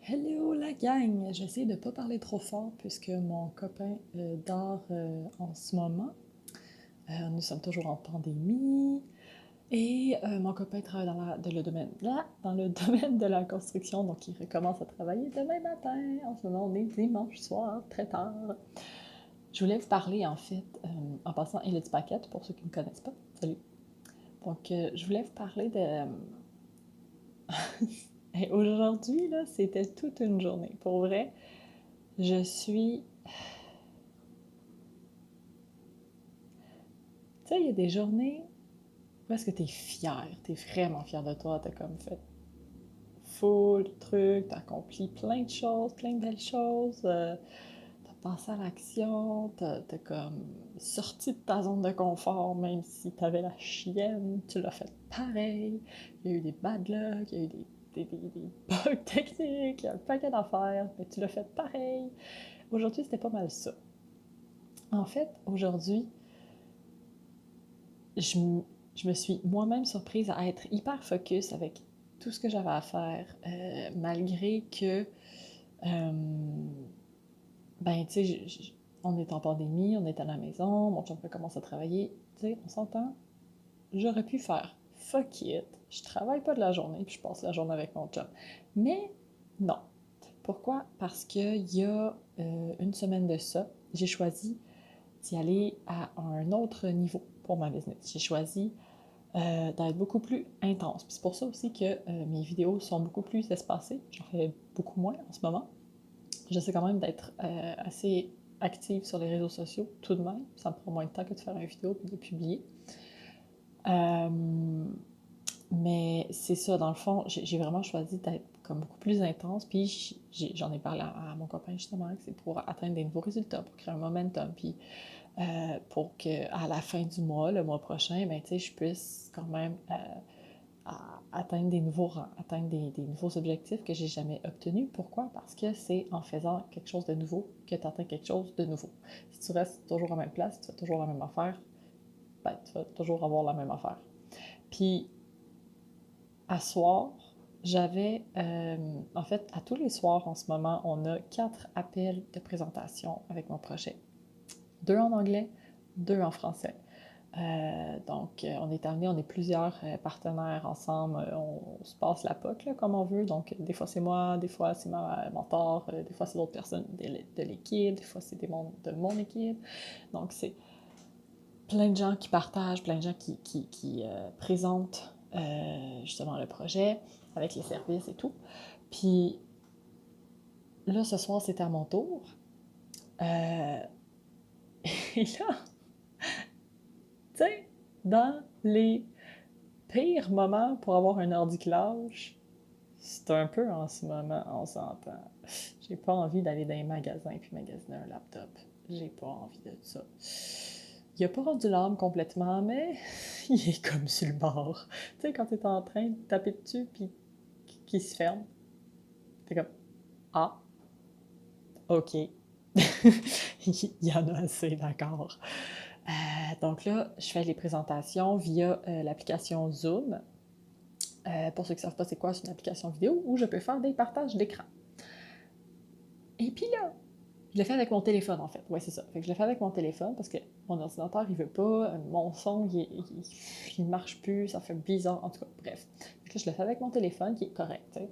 Hello la gang! J'essaie de pas parler trop fort puisque mon copain dort en ce moment. Nous sommes toujours en pandémie et mon copain travaille dans le domaine de la construction, donc il recommence à travailler demain matin. En ce moment, on est dimanche soir, très tard. Je voulais vous parler en fait, en passant Elodie Paquette, pour ceux qui ne me connaissent pas. Salut! Donc, je voulais vous parler de... Et aujourd'hui, là, c'était toute une journée. Pour vrai, je suis... Tu sais, il y a des journées où est-ce que t'es fier, t'es vraiment fier de toi, t'as comme fait full de trucs, t'as accompli plein de choses, plein de belles choses, t'as passé à l'action, t'as comme sorti de ta zone de confort, même si t'avais la chienne, tu l'as fait pareil, il y a eu des bad luck, il y a eu des bugs techniques, il y a un paquet d'affaires, mais tu l'as fait pareil. Aujourd'hui, c'était pas mal ça. En fait, aujourd'hui, je, je me suis moi-même surprise à être hyper focus avec tout ce que j'avais à faire, malgré que, euh, ben, tu sais, on est en pandémie, on est à la maison, mon chum commence à travailler, tu sais, on s'entend, j'aurais pu faire fuck it, je travaille pas de la journée, puis je passe la journée avec mon chum. Mais non. Pourquoi? Parce qu'il y a une semaine de ça, j'ai choisi d'y aller à un autre niveau pour ma business. J'ai choisi d'être beaucoup plus intense. Puis c'est pour ça aussi que mes vidéos sont beaucoup plus espacées. J'en fais beaucoup moins en ce moment. J'essaie quand même d'être assez active sur les réseaux sociaux, tout de même. Ça me prend moins de temps que de faire une vidéo et de publier. Euh, mais c'est ça, dans le fond, j'ai vraiment choisi d'être comme beaucoup plus intense. Puis j'en ai parlé à mon copain justement, que c'est pour atteindre des nouveaux résultats, pour créer un momentum. Puis pour qu'à la fin du mois, le mois prochain, ben, je puisse quand même atteindre des nouveaux rangs, atteindre des nouveaux objectifs que j'ai jamais obtenus. Pourquoi? Parce que c'est en faisant quelque chose de nouveau que tu atteins quelque chose de nouveau. Si tu restes toujours à la même place, si tu fais toujours la même affaire, ben, tu vas toujours avoir la même affaire. Puis, à soir, j'avais, en fait, à tous les soirs en ce moment, on a 4 appels de présentation avec mon projet. 2 en anglais, 2 en français. Donc, on est amené, on est plusieurs partenaires ensemble, on se passe la POC là, comme on veut. Donc, des fois c'est moi, des fois c'est ma mentor, des fois c'est d'autres personnes de l'équipe, des fois c'est des membres de mon équipe. Donc, c'est plein de gens qui partagent, plein de gens qui présentent justement le projet avec les services et tout. Puis là, ce soir, c'était à mon tour. Euh, et là, tu sais, dans les pires moments pour avoir un ordi qui lâche, c'est un peu en ce moment, on s'entend. J'ai pas envie d'aller dans les magasins puis magasiner un laptop. J'ai pas envie de ça. Il a pas rendu l'âme complètement, mais il est comme sur le bord. Tu sais, quand t'es en train de taper dessus puis qu'il se ferme, t'es comme ah, ok. Il y en a assez, d'accord. Donc là, je fais les présentations via l'application Zoom. Pour ceux qui ne savent pas c'est quoi, c'est une application vidéo où je peux faire des partages d'écran. Et puis là, je le fais avec mon téléphone en fait. Ouais, c'est ça. Fait que je le fais avec mon téléphone parce que mon ordinateur il veut pas, mon son il marche plus, ça fait bizarre. En tout cas, bref. Fait que là, je le fais avec mon téléphone qui est correct. T'sais.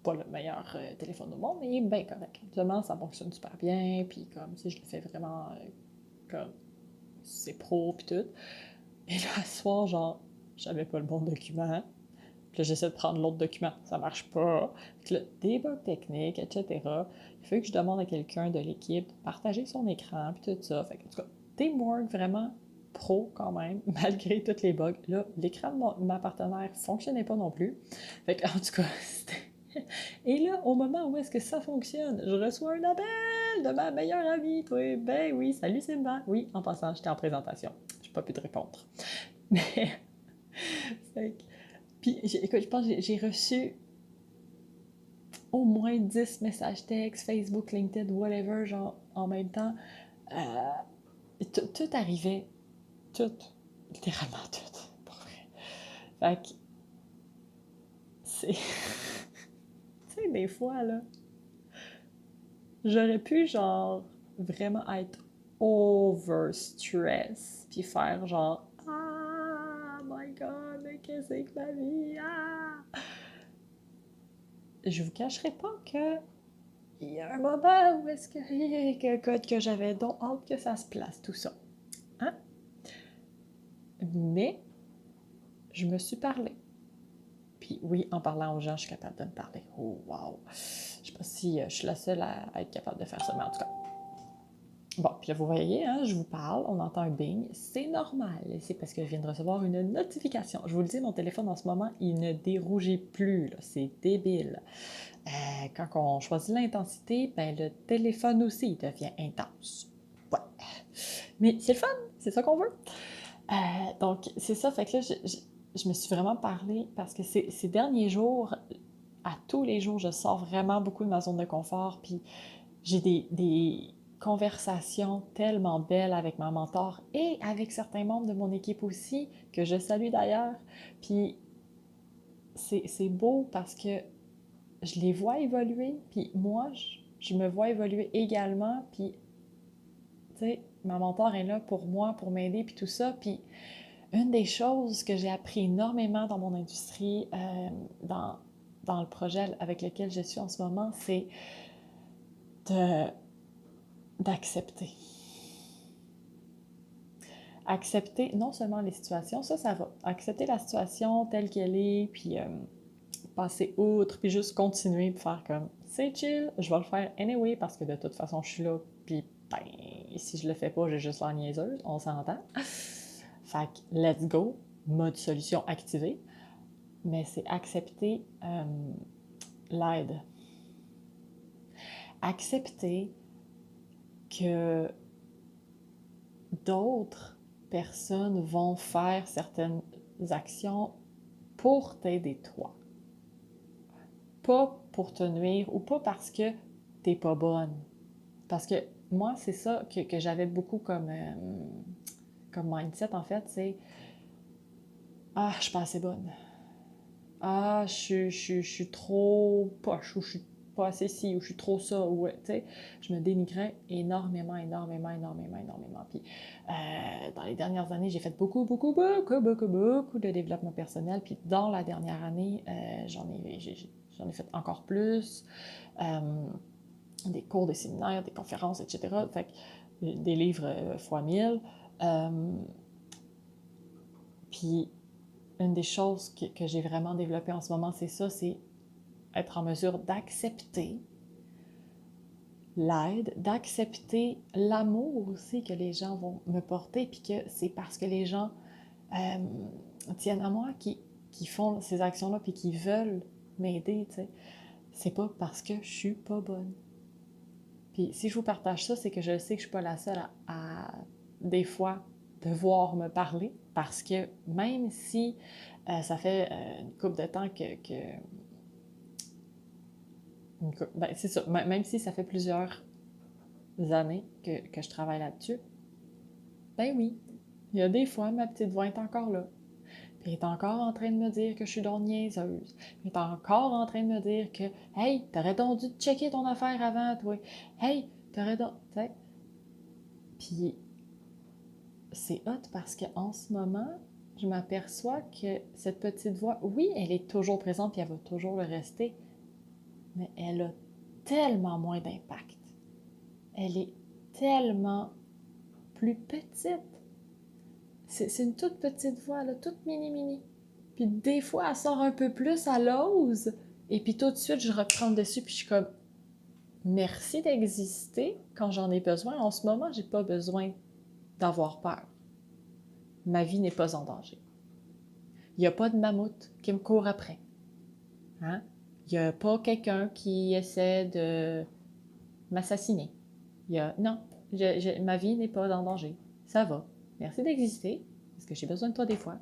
Pas le meilleur téléphone au monde, mais il est bien correct. Justement, ça fonctionne super bien. Puis comme si je le fais vraiment comme c'est pro puis tout. Et là, ce soir, genre, j'avais pas le bon document. Puis là, j'essaie de prendre l'autre document, ça marche pas. Puis là, des bugs techniques, etc. Il faut que je demande à quelqu'un de l'équipe de partager son écran, puis tout ça. Fait que, en tout cas, teamwork vraiment pro quand même, malgré tous les bugs. Là, l'écran de ma partenaire fonctionnait pas non plus. Fait que, en tout cas, c'était... Et là, au moment où est-ce que ça fonctionne, je reçois un appel de ma meilleure amie. Oui, ben oui, salut Simba. Oui, en passant, j'étais en présentation. J'ai pas pu te répondre. Mais, fait que puis, écoute, je pense que j'ai reçu au moins 10 messages textes, Facebook, LinkedIn, whatever, genre, en même temps. Tout arrivait. Tout. Littéralement tout. Pour vrai. Fait que, c'est... tu sais, des fois, là, j'aurais pu, genre, vraiment être over-stress, puis faire genre, ah, my God, mais qu'est-ce que c'est que ma vie? Ah! Je vous cacherai pas que il y a un moment où est-ce que j'avais donc hâte que ça se place, tout ça. Hein? Mais je me suis parlé. Puis oui, en parlant aux gens, je suis capable de me parler. Oh, wow! Je sais pas si je suis la seule à être capable de faire ça, mais en tout cas. Bon, puis là, vous voyez, hein, je vous parle, on entend un bing, c'est normal. C'est parce que je viens de recevoir une notification. Je vous le dis, mon téléphone en ce moment, il ne dérougit plus, là, c'est débile. Quand on choisit l'intensité, ben le téléphone aussi devient intense. Ouais. Mais c'est le fun, c'est ça qu'on veut. Donc, c'est ça, fait que là, je me suis vraiment parlé parce que ces derniers jours, à tous les jours, je sors vraiment beaucoup de ma zone de confort, puis j'ai des conversations tellement belles avec ma mentor et avec certains membres de mon équipe aussi, que je salue d'ailleurs. Puis c'est beau parce que je les vois évoluer, puis moi, je me vois évoluer également, puis tu sais, ma mentor est là pour moi, pour m'aider, puis tout ça, puis une des choses que j'ai appris énormément dans mon industrie, dans le projet avec lequel je suis en ce moment, c'est de d'accepter. Accepter non seulement les situations, ça va. Accepter la situation telle qu'elle est, puis passer outre, puis juste continuer, puis faire comme c'est chill, je vais le faire anyway, parce que de toute façon, je suis là, puis ben, si je le fais pas, j'ai juste l'air niaiseuse, on s'entend. Fait que let's go, mode solution activé. Mais c'est accepter l'aide. Accepter que d'autres personnes vont faire certaines actions pour t'aider toi. Pas pour te nuire ou pas parce que t'es pas bonne. Parce que moi, c'est ça que j'avais beaucoup comme mindset en fait, c'est ah, je suis pas assez bonne. Ah, je suis trop poche, ou je suis pas assez ci, ou je suis trop ça, ou tu sais, je me dénigrais énormément. Puis dans les dernières années, j'ai fait beaucoup de développement personnel. Puis dans la dernière année, j'en ai fait encore plus. Des cours, des séminaires, des conférences, etc. Fait que, des livres fois 1000. Puis une des choses que j'ai vraiment développées en ce moment, c'est ça, c'est être en mesure d'accepter l'aide, d'accepter l'amour aussi que les gens vont me porter, puis que c'est parce que les gens tiennent à moi qui font ces actions-là, puis qui veulent m'aider, tu sais. C'est pas parce que je suis pas bonne. Puis si je vous partage ça, c'est que je sais que je suis pas la seule à des fois devoir me parler, parce que même si ça fait une couple de temps ben, c'est ça, même si ça fait plusieurs années que je travaille là-dessus, ben oui, il y a des fois, ma petite voix est encore là. Puis elle est encore en train de me dire que je suis donc niaiseuse. Puis elle est encore en train de me dire que « Hey, t'aurais donc dû checker ton affaire avant, toi. Hey, t'aurais donc... » Tu sais. Puis c'est hot parce qu'en ce moment, je m'aperçois que cette petite voix, oui, elle est toujours présente puis elle va toujours le rester, mais elle a tellement moins d'impact. Elle est tellement plus petite. C'est une toute petite voix, là, toute mini. Puis des fois, elle sort un peu plus, elle ose. Et puis tout de suite, je reprends dessus, puis je suis comme, merci d'exister quand j'en ai besoin. En ce moment, j'ai pas besoin d'avoir peur. Ma vie n'est pas en danger. Il n'y a pas de mammouth qui me court après. Hein? Il n'y a pas quelqu'un qui essaie de m'assassiner. Non, ma vie n'est pas en danger. Ça va. Merci d'exister, parce que j'ai besoin de toi des fois.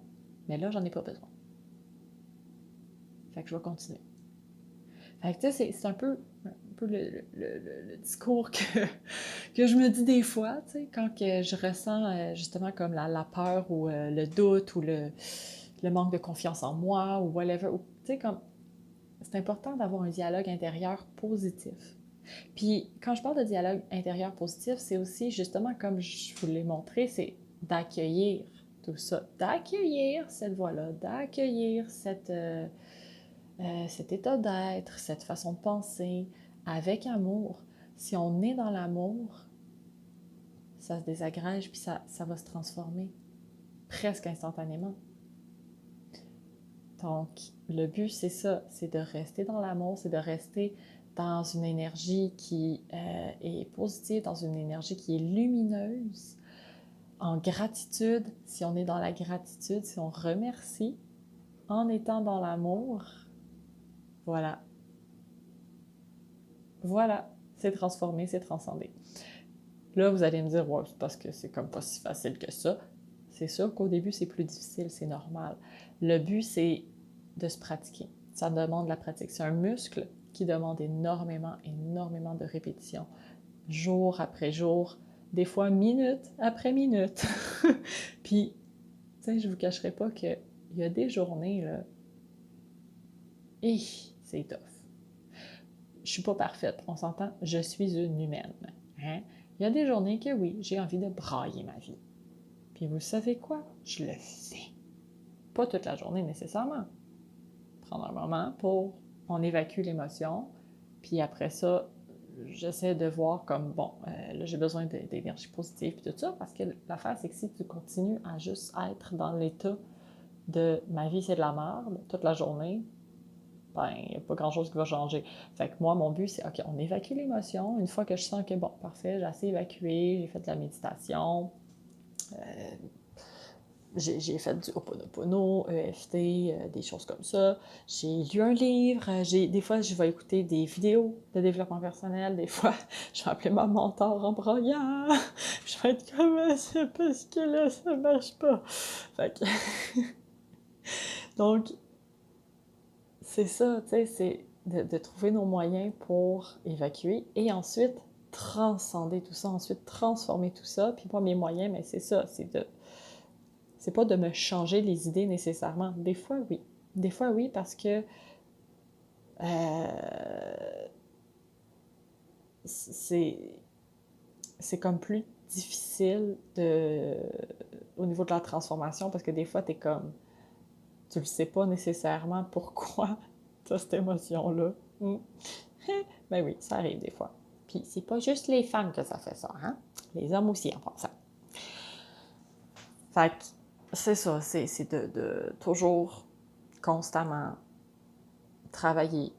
Mais là, j'en ai pas besoin. Fait que je vais continuer. Fait que tu sais, c'est un peu le discours que je me dis des fois, tu sais, quand que je ressens justement comme la peur ou le doute ou le manque de confiance en moi ou whatever. Tu sais, comme c'est important d'avoir un dialogue intérieur positif. Puis quand je parle de dialogue intérieur positif, c'est aussi justement, comme je vous l'ai montré, c'est d'accueillir tout ça, d'accueillir cette voix-là, d'accueillir cet état d'être, cette façon de penser, avec amour. Si on est dans l'amour, ça se désagrège, puis ça va se transformer presque instantanément. Donc, le but, c'est ça, c'est de rester dans l'amour, c'est de rester dans une énergie qui est positive, dans une énergie qui est lumineuse, en gratitude. Si on est dans la gratitude, si on remercie, en étant dans l'amour, voilà. Voilà, c'est transformé, c'est transcendé. Là, vous allez me dire, ouais, c'est parce que c'est comme pas si facile que ça. C'est sûr qu'au début, c'est plus difficile, c'est normal. Le but, c'est de se pratiquer. Ça demande de la pratique. C'est un muscle qui demande énormément, énormément de répétitions, jour après jour, des fois minute après minute. Puis, tu sais, je vous cacherai pas qu'il y a des journées, là, et c'est tough. Je suis pas parfaite, on s'entend, je suis une humaine. Hein? Il y a des journées que oui, j'ai envie de brailler ma vie. Puis vous savez quoi? Je le fais. Pas toute la journée nécessairement. Prendre un moment pour, on évacue l'émotion, puis après ça, j'essaie de voir comme, bon, là j'ai besoin d'énergie positive puis tout ça, parce que l'affaire c'est que si tu continues à juste être dans l'état de ma vie c'est de la merde toute la journée, ben, il n'y a pas grand-chose qui va changer. Fait que moi, mon but, c'est, OK, on évacue l'émotion. Une fois que je sens que, bon, parfait, j'ai assez évacué, j'ai fait de la méditation, j'ai fait du Ho'oponopono, EFT, des choses comme ça. J'ai lu un livre. Des fois, je vais écouter des vidéos de développement personnel. Des fois, je vais appeler ma mentor en broyant. Je vais être comme, c'est parce que là, ça marche pas. Fait que... Donc, c'est ça, tu sais, c'est de trouver nos moyens pour évacuer et ensuite transcender tout ça, ensuite transformer tout ça. Puis moi, mes moyens, mais c'est ça, c'est pas de me changer les idées nécessairement. Des fois, oui. Des fois, oui, parce que c'est comme plus difficile au niveau de la transformation parce que des fois, t'es comme, tu le sais pas nécessairement pourquoi t'as cette émotion-là. Ben oui, ça arrive des fois. Puis c'est pas juste les femmes que ça fait ça, hein? Les hommes aussi en passant. Fait que c'est ça, c'est de toujours constamment travailler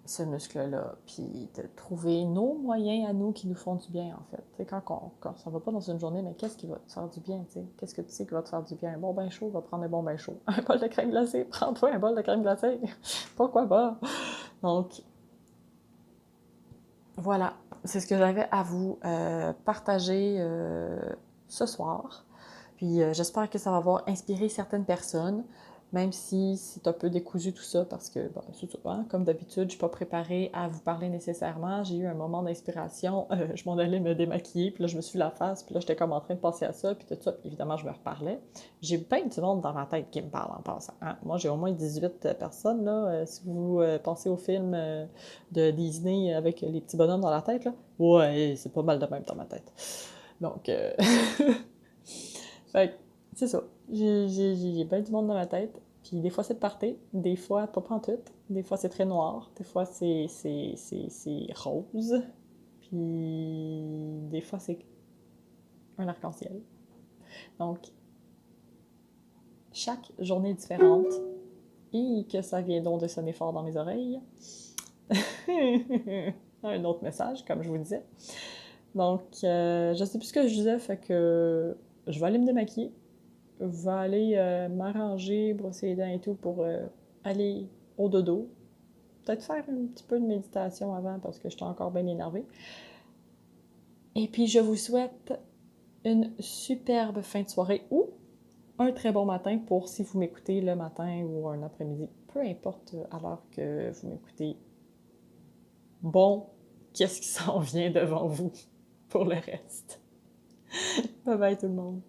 ce muscle-là, puis de trouver nos moyens à nous qui nous font du bien, en fait. Tu sais, quand ça va pas dans une journée, mais qu'est-ce qui va te faire du bien, tu sais? Qu'est-ce que tu sais qui va te faire du bien? Un bon bain chaud, va prendre un bon bain chaud. Un bol de crème glacée, prends-toi un bol de crème glacée. Pourquoi pas? Donc, voilà, c'est ce que j'avais à vous partager ce soir. Puis j'espère que ça va avoir inspiré certaines personnes, même si c'est un peu décousu tout ça, parce que, bon, hein, comme d'habitude, je ne suis pas préparée à vous parler nécessairement. J'ai eu un moment d'inspiration, je m'en allais me démaquiller, puis là, je me suis la face, puis là, j'étais comme en train de penser à ça, puis tout ça, puis évidemment, je me reparlais. J'ai plein de monde dans ma tête qui me parle en passant. Hein? Moi, j'ai au moins 18 personnes, là. Si vous pensez au film de Disney avec les petits bonhommes dans la tête, là, ouais, c'est pas mal de même dans ma tête. Donc, fait que, c'est ça. J'ai bien du monde dans ma tête. Puis des fois, c'est de party. Des fois, pas pantoute. Des fois, c'est très noir. Des fois, c'est rose. Puis des fois, c'est un arc-en-ciel. Donc, chaque journée est différente. Et que ça vient donc de sonner fort dans mes oreilles. Un autre message, comme je vous disais. Donc, je sais plus ce que je disais, fait que je vais aller me démaquiller. Je vais aller m'arranger, brosser les dents et tout pour aller au dodo. Peut-être faire un petit peu de méditation avant parce que je suis encore bien énervée. Et puis, je vous souhaite une superbe fin de soirée ou un très bon matin pour si vous m'écoutez le matin ou un après-midi. Peu importe à l'heure que vous m'écoutez. Bon, qu'est-ce qui s'en vient devant vous pour le reste? Bye bye tout le monde!